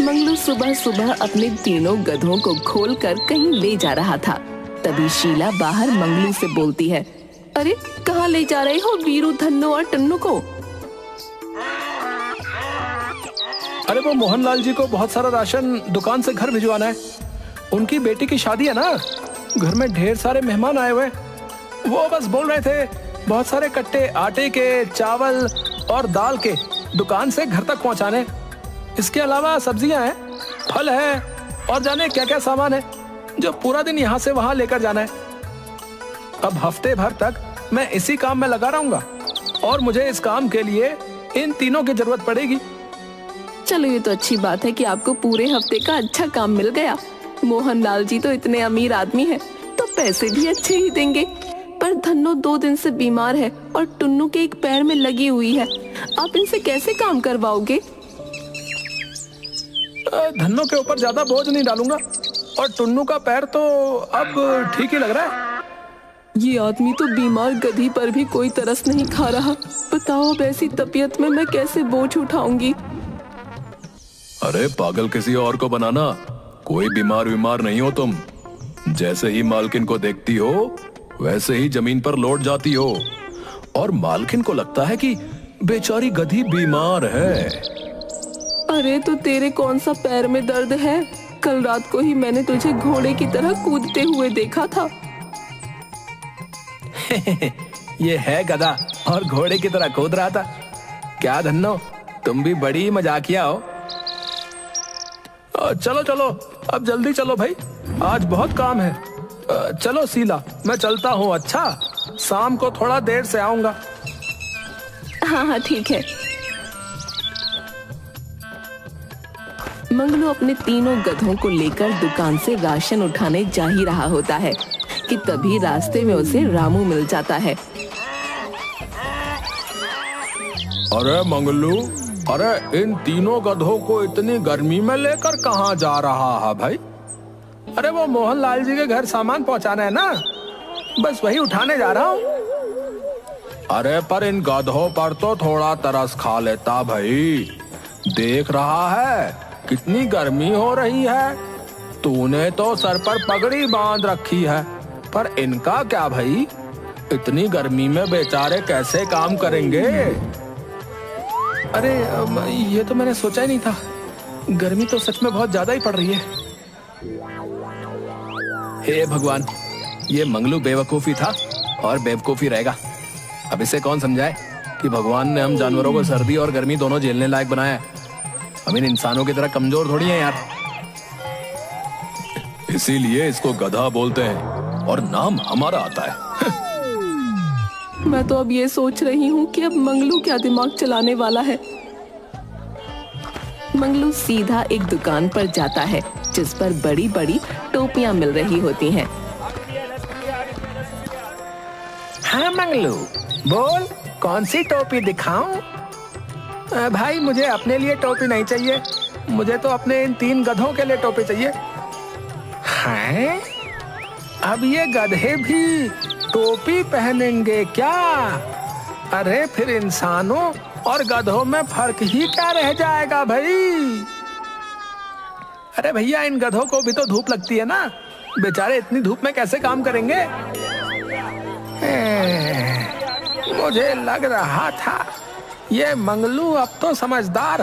मंगलू सुबह सुबह अपने तीनों गधों को खोलकर कहीं ले जा रहा था। तभी शीला बाहर मंगलू से बोलती है, अरे कहाँ ले जा रहे हो वीरू, धन्नो और टन्नू को? अरे वो मोहनलाल जी को बहुत सारा राशन दुकान से घर भिजवाना है। उनकी बेटी की शादी है ना, घर में ढेर सारे मेहमान आए हुए। वो बस बोल रहे थे बहुत सारे कट्टे आटे के, चावल और दाल के दुकान से घर तक पहुंचाने। इसके अलावा सब्जियां हैं, फल है और जाने क्या क्या सामान है जो पूरा दिन यहाँ से वहां लेकर जाना है। अब हफ्ते भर तक मैं इसी काम में लगा रहूंगा और मुझे इस काम के लिए इन तीनों की जरूरत पड़ेगी। चलो ये तो अच्छी बात है कि आपको पूरे हफ्ते का अच्छा काम मिल गया। मोहनलाल जी तो इतने अमीर आदमी हैं, तो पैसे भी अच्छे ही देंगे। पर धन्नो 2 दिन से बीमार है और टुन्नू के एक पैर में लगी हुई है। आप इनसे कैसे काम करवाओगे? धन्नो के ऊपर ज्यादा बोझ नहीं डालूंगा और टुन्नू का पैर तो अब ठीक ही लग रहा है। ये आदमी तो बीमार गधी पर भी कोई तरस नहीं खा रहा। बताओ अब ऐसी तबीयत में मैं कैसे बोझ उठाऊंगी? अरे पागल, किसी और को बनाना। कोई बीमार नहीं हो तुम। जैसे ही मालकिन को देखती हो वैसे ही जमीन पर लौट जाती हो और मालकिन को लगता है कि बेचारी गधी बीमार है। अरे तो तेरे कौन सा पैर में दर्द है? कल रात को ही मैंने तुझे घोड़े की तरह कूदते हुए देखा था। ये है गधा और घोड़े की तरह कूद रहा था। क्या धन्नो, तुम भी बड़ी मजाकिया हो। चलो चलो अब जल्दी चलो भाई, आज बहुत काम है। चलो शीला, मैं चलता हूँ। अच्छा, शाम को थोड़ा देर से आऊंगा। हाँ हाँ ठीक है। मंगलू अपने तीनों गधों को लेकर दुकान से राशन उठाने जा ही रहा होता है कि तभी रास्ते में उसे रामू मिल जाता है। अरे मंगलू, अरे इन तीनों गधों को इतनी गर्मी में लेकर कहाँ जा रहा है भाई? अरे वो मोहनलाल जी के घर सामान पहुँचाना है ना, बस वही उठाने जा रहा हूँ। अरे पर इन गधों पर तो थोड़ा तरस खा लेता भाई। देख रहा है कितनी गर्मी हो रही है। तूने तो सर पर पगड़ी बांध रखी है, पर इनका क्या भाई? इतनी गर्मी में बेचारे कैसे काम करेंगे? अरे ये तो मैंने सोचा ही नहीं था। गर्मी तो सच में बहुत ज्यादा ही पड़ रही है। हे भगवान, ये मंगलू बेवकूफी था और बेवकूफी रहेगा। अब इसे कौन समझाए कि भगवान ने हम जानवरों को सर्दी और गर्मी दोनों झेलने लायक बनाया है। हम इन इंसानों की तरह कमजोर थोड़ी हैं यार। इसीलिए इसको गधा बोलते हैं और नाम हमारा आता है। मैं तो अब ये सोच रही हूँ कि अब मंगलू क्या दिमाग चलाने वाला है। मंगलू सीधा एक दुकान पर जाता है जिस पर बड़ी बड़ी टोपियां मिल रही होती हैं। हाँ मंगलू, बोल कौन सी टोपी दिखाऊं? भाई मुझे अपने लिए टोपी नहीं चाहिए, मुझे तो अपने इन 3 गधों के लिए टोपी चाहिए। हैं? अब ये गधे भी टोपी पहनेंगे क्या? अरे फिर इंसानों और गधों में फर्क ही क्या रह जाएगा भाई? अरे भैया, इन गधों को भी तो धूप लगती है ना, बेचारे इतनी धूप में कैसे काम करेंगे? मुझे लग रहा था ये मंगलू अब तो समझदार